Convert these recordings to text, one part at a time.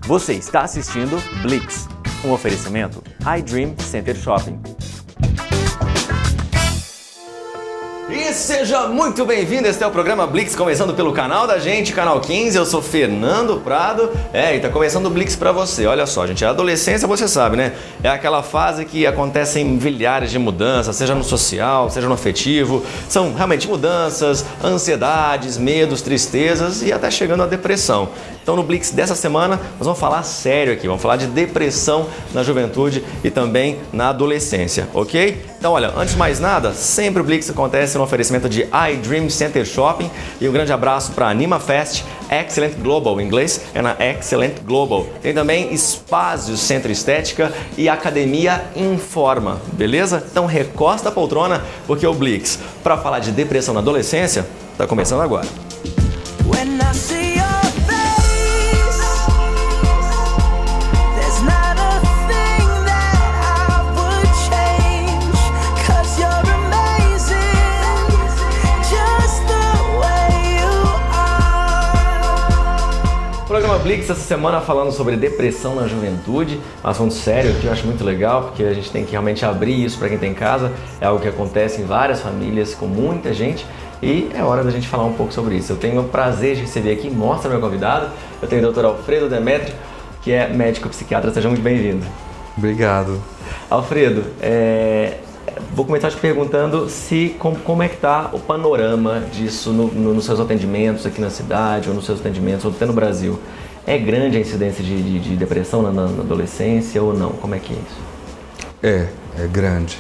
Você está assistindo Blitz, um oferecimento iDream Center Shopping. E seja muito bem-vindo, este é o programa Blitz, começando pelo canal da gente, Canal 15, eu sou Fernando Prado, e tá começando o Blitz pra você. Olha só, gente, a adolescência, você sabe, né? É aquela fase que acontecem milhares de mudanças, seja no social, seja no afetivo, são realmente mudanças, ansiedades, medos, tristezas e até chegando à depressão. Então no Blitz dessa semana, nós vamos falar sério aqui, vamos falar de depressão na juventude e também na adolescência, ok? Então olha, antes de mais nada, sempre o Blitz acontece no oferecimento de iDream Center Shopping e um grande abraço para Anima Fest, Excellent Global, em inglês é na Excellent Global. Tem também Espaço Centro Estética e Academia Informa, beleza? Então recosta a poltrona porque o Blitz, para falar de depressão na adolescência, está começando agora. O programa Blitz essa semana falando sobre depressão na juventude, um assunto sério que eu acho muito legal, porque a gente tem que realmente abrir isso para quem tem em casa, é algo que acontece em várias famílias, com muita gente, e é hora da gente falar um pouco sobre isso. Eu tenho o prazer de receber aqui, mostra meu convidado, eu tenho o Dr. Alfredo Demetrio, que é médico psiquiatra, seja muito bem-vindo. Obrigado. Alfredo, vou começar te perguntando como é que está o panorama disso nos seus atendimentos aqui na cidade, ou nos seus atendimentos, ou até no Brasil. É grande a incidência de depressão na adolescência ou não? Como é que é isso? É grande.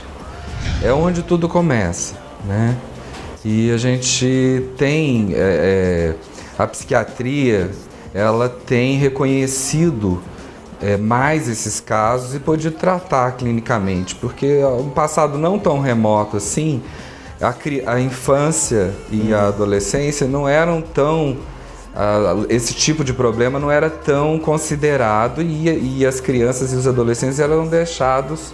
É onde tudo começa, né? E a gente tem, a psiquiatria, ela tem reconhecido mais esses casos e pode tratar clinicamente, porque um passado não tão remoto assim, a infância e a adolescência não eram tão, esse tipo de problema não era tão considerado e as crianças e os adolescentes eram deixados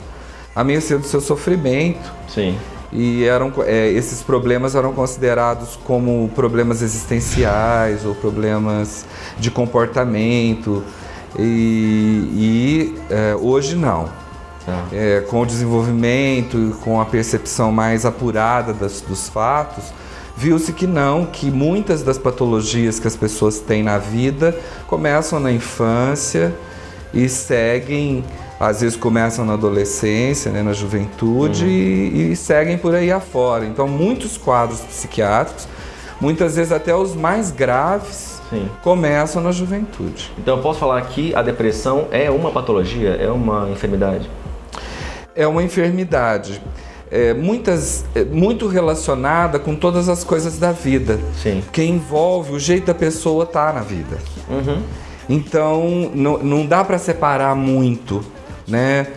à mercê do seu sofrimento. Sim. E esses problemas eram considerados como problemas existenciais ou problemas de comportamento. Hoje não. Com o desenvolvimento, com a percepção mais apurada dos fatos, viu-se que muitas das patologias que as pessoas têm na vida começam na infância e seguem, às vezes começam na adolescência, né, na juventude e seguem por aí afora. Então muitos quadros psiquiátricos, muitas vezes até os mais graves, sim, começam na juventude. Então eu posso falar que a depressão é uma patologia, é uma enfermidade? É uma enfermidade, muito relacionada com todas as coisas da vida, sim, que envolve o jeito da pessoa estar na vida. Uhum. Então não dá para separar muito, né?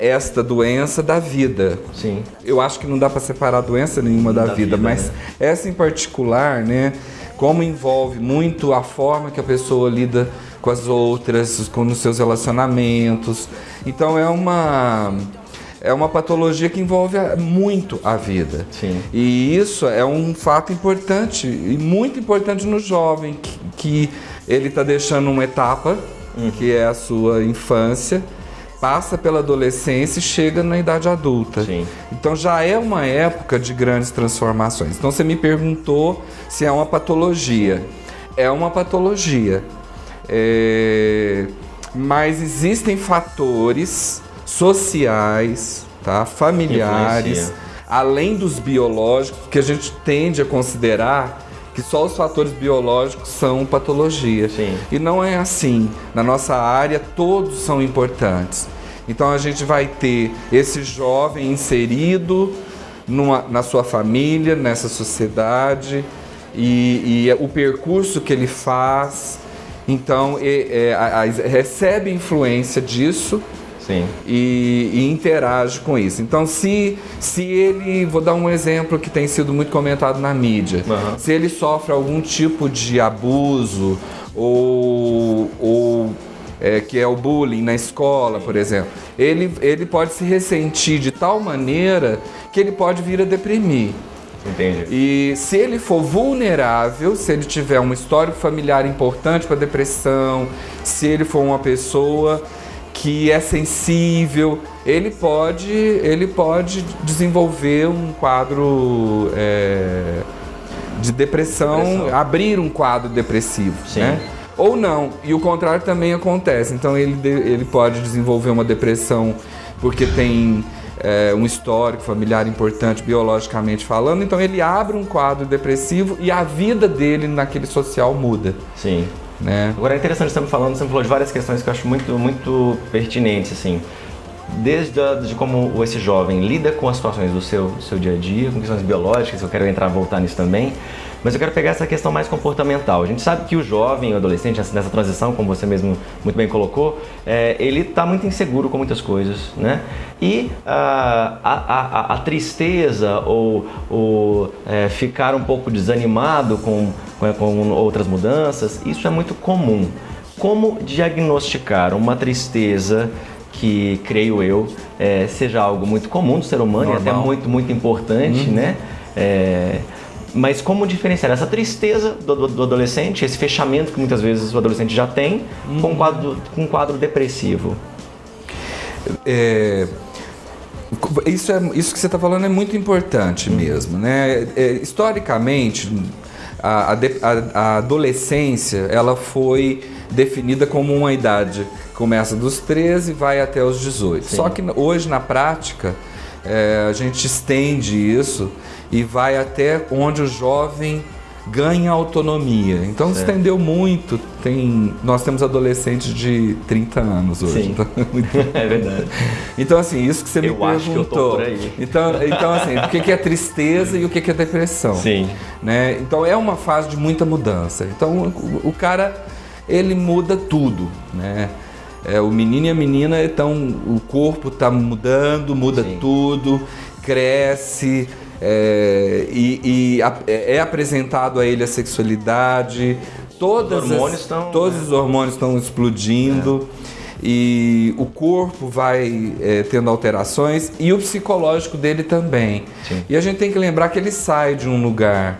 Esta doença da vida. Sim. Eu acho que não dá para separar doença nenhuma da vida, mas né? Essa em particular, né? Como envolve muito a forma que a pessoa lida com as outras, com os seus relacionamentos. Então é uma patologia que envolve muito a vida. Sim. E isso é um fato importante e muito importante no jovem, que ele está deixando uma etapa, que é a sua infância, passa pela adolescência e chega na idade adulta. Sim. Então já é uma época de grandes transformações. Então você me perguntou se é uma patologia. É uma patologia. Mas existem fatores sociais, tá, familiares, além dos biológicos, que a gente tende a considerar que só os fatores biológicos são patologia. Sim. E não é assim. Na nossa área, todos são importantes. Então a gente vai ter esse jovem inserido na sua família, nessa sociedade, e o percurso que ele faz. Então recebe influência disso. Sim. E interage com isso. Então, se ele, vou dar um exemplo que tem sido muito comentado na mídia, se ele sofre algum tipo de abuso que é o bullying na escola, por exemplo, ele pode se ressentir de tal maneira que ele pode vir a deprimir. Entendi. E se ele for vulnerável, se ele tiver um histórico familiar importante para depressão, se ele for uma pessoa que é sensível, ele pode desenvolver um quadro de depressão, abrir um quadro depressivo, né? Ou não, e o contrário também acontece. Então ele pode desenvolver uma depressão porque tem um histórico familiar importante, biologicamente falando, então ele abre um quadro depressivo e a vida dele naquele social muda. Sim. Né? Agora é interessante você falando, você falou de várias questões que eu acho muito, muito pertinentes, assim. De como esse jovem lida com as situações do seu dia a dia, com questões biológicas, eu quero voltar nisso também, mas eu quero pegar essa questão mais comportamental. A gente sabe que o jovem, o adolescente, nessa transição, como você mesmo muito bem colocou, ele está muito inseguro com muitas coisas, né? E a tristeza ou ficar um pouco desanimado com outras mudanças, isso é muito comum. Como diagnosticar uma tristeza que, creio eu, seja algo muito comum do ser humano, normal, e até muito, muito importante, né? Mas como diferenciar essa tristeza do adolescente, esse fechamento que muitas vezes o adolescente já tem, com um quadro depressivo? Isso que você está falando é muito importante mesmo, né? Historicamente, a adolescência ela foi definida como uma idade que começa dos 13 e vai até os 18. Sim. Só que hoje, na prática, a gente estende isso e vai até onde o jovem ganha autonomia. Então, se estendeu muito. Nós temos adolescentes de 30 anos hoje. Sim. Então, é verdade. Então, assim, isso que você me perguntou. Acho que eu tô por aí. Então assim, o que é tristeza e o que é depressão? Sim. Né? Então, é uma fase de muita mudança. Então, o cara, ele muda tudo, né? O menino e a menina, então, o corpo está mudando, muda Sim. tudo, cresce, é apresentado a ele a sexualidade, todos os hormônios estão explodindo e o corpo vai tendo alterações e o psicológico dele também. Sim. E a gente tem que lembrar que ele sai de um lugar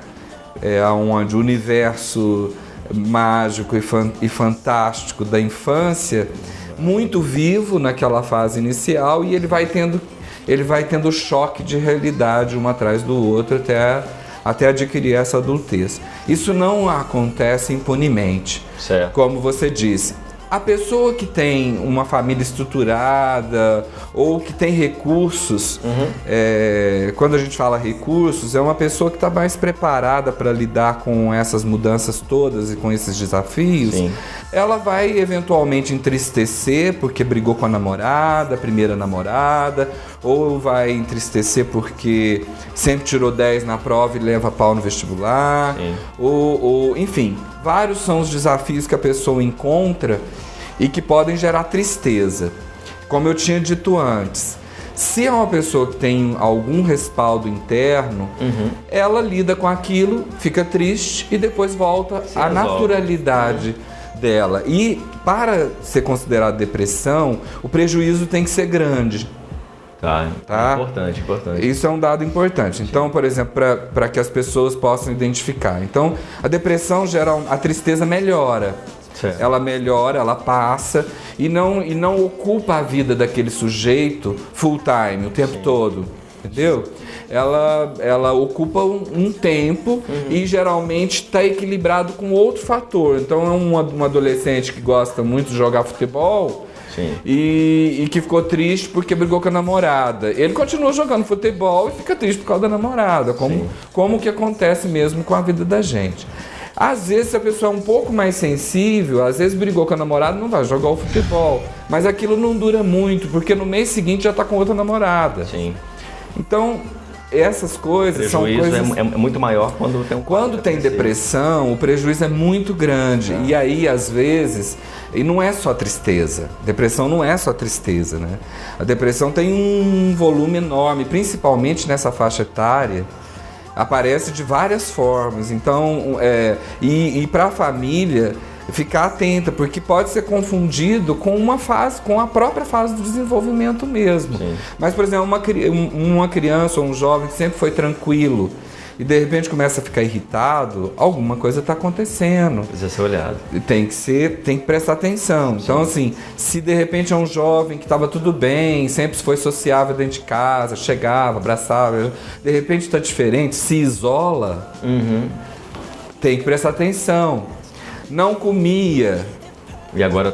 onde o universo mágico e fantástico da infância, muito vivo naquela fase inicial, e ele vai tendo choque de realidade um atrás do outro até adquirir essa adultez. Isso não acontece impunemente, certo. Como você disse. A pessoa que tem uma família estruturada ou que tem recursos, quando a gente fala recursos, é uma pessoa que está mais preparada para lidar com essas mudanças todas e com esses desafios. Sim. Ela vai eventualmente entristecer porque brigou com a primeira namorada, ou vai entristecer porque sempre tirou 10 na prova e leva pau no vestibular, ou enfim, vários são os desafios que a pessoa encontra e que podem gerar tristeza. Como eu tinha dito antes, se é uma pessoa que tem algum respaldo interno, ela lida com aquilo, fica triste e depois volta à naturalidade dela. E para ser considerado depressão, o prejuízo tem que ser grande. Tá? Importante. Isso é um dado importante. Então, por exemplo, para que as pessoas possam identificar. Então, a depressão gera a tristeza melhora. Certo. Ela melhora, ela passa e não ocupa a vida daquele sujeito full time, o tempo todo. Entendeu? Ela ocupa um tempo e geralmente está equilibrado com outro fator. Então, é um adolescente que gosta muito de jogar futebol. Sim. E que ficou triste porque brigou com a namorada. Ele continua jogando futebol e fica triste por causa da namorada, como que acontece mesmo com a vida da gente. Às vezes, se a pessoa é um pouco mais sensível, às vezes brigou com a namorada, não vai jogar o futebol. Mas aquilo não dura muito, porque no mês seguinte já está com outra namorada. Sim. Então, essas coisas são coisas... é muito maior quando tem Quando tem depressão, o prejuízo é muito grande. E aí, às vezes... E não é só tristeza. Depressão não é só tristeza, né? A depressão tem um volume enorme, principalmente nessa faixa etária. Aparece de várias formas. Então, e para a família ficar atenta, porque pode ser confundido com a própria fase do desenvolvimento mesmo. Sim. Mas, por exemplo, uma criança ou um jovem que sempre foi tranquilo e de repente começa a ficar irritado, alguma coisa está acontecendo. Precisa ser olhado. Tem que prestar atenção. Então, assim, se de repente é um jovem que estava tudo bem, sempre foi sociável dentro de casa, chegava, abraçava, de repente está diferente, se isola, tem que prestar atenção. Não comia. E agora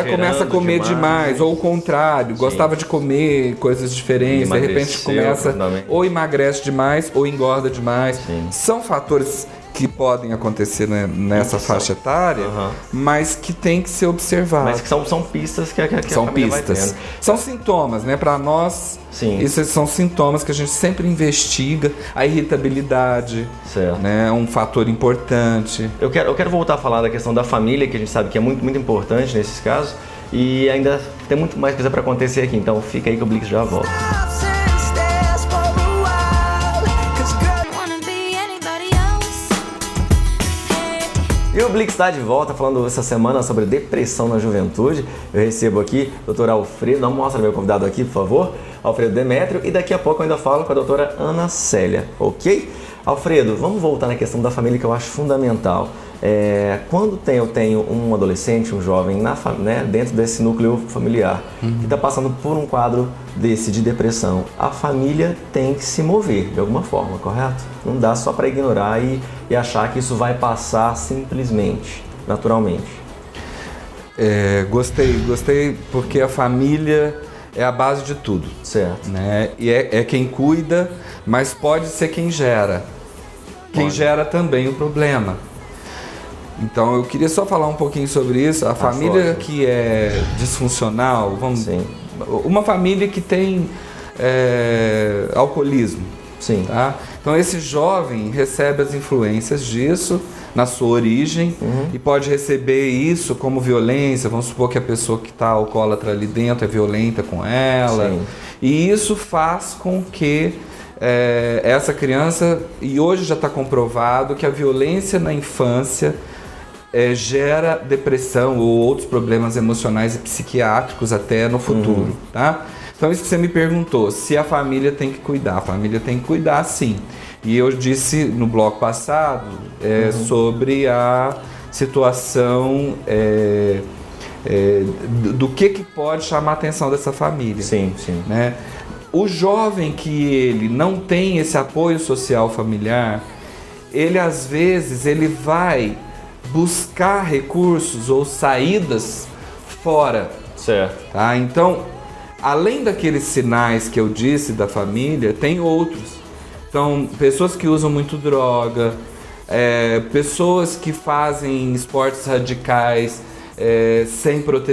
começa a comer demais, ou o contrário, gostava de comer coisas diferentes, de repente começa ou emagrece demais ou engorda demais. Sim. São fatores que podem acontecer, né, nessa faixa etária, mas que tem que ser observado. Mas que são pistas que a são família vai pistas. tendo. São sintomas, né? Para nós, esses são sintomas que a gente sempre investiga. A irritabilidade, né, é um fator importante. Eu quero voltar a falar da questão da família, que a gente sabe que é muito, muito importante nesses casos. E ainda tem muito mais coisa para acontecer aqui. Então fica aí que o Blix já volta. E o Blix está de volta falando essa semana sobre depressão na juventude. Eu recebo aqui o Dr. Alfredo, não mostra meu convidado aqui, por favor, Alfredo Demétrio, e daqui a pouco eu ainda falo com a doutora Ana Célia, ok? Alfredo, vamos voltar na questão da família que eu acho fundamental. Quando eu tenho um adolescente, um jovem dentro desse núcleo familiar que está passando por um quadro desse de depressão, a família tem que se mover de alguma forma, correto? Não dá só para ignorar e achar que isso vai passar simplesmente, naturalmente. Gostei porque a família é a base de tudo. Certo. Né? E é quem cuida, mas pode ser quem gera. Quem gera também o problema. Então eu queria só falar um pouquinho sobre isso. A família que é disfuncional, uma família que tem alcoolismo. Sim. Tá? Então esse jovem recebe as influências disso na sua origem e pode receber isso como violência. Vamos supor que a pessoa que está alcoólatra ali dentro é violenta com ela. Sim. E isso faz com que essa criança, e hoje já está comprovado que a violência na infância gera depressão ou outros problemas emocionais e psiquiátricos até no futuro, tá? Então isso que você me perguntou, se a família tem que cuidar. A família tem que cuidar, sim. E eu disse no bloco passado sobre a situação do que pode chamar a atenção dessa família. Sim, sim. Né? O jovem que ele não tem esse apoio social familiar, ele às vezes vai buscar recursos ou saídas fora. Certo. Tá? Então, além daqueles sinais que eu disse da família, tem outros. Então, pessoas que usam muito droga, pessoas que fazem esportes radicais sem proteção.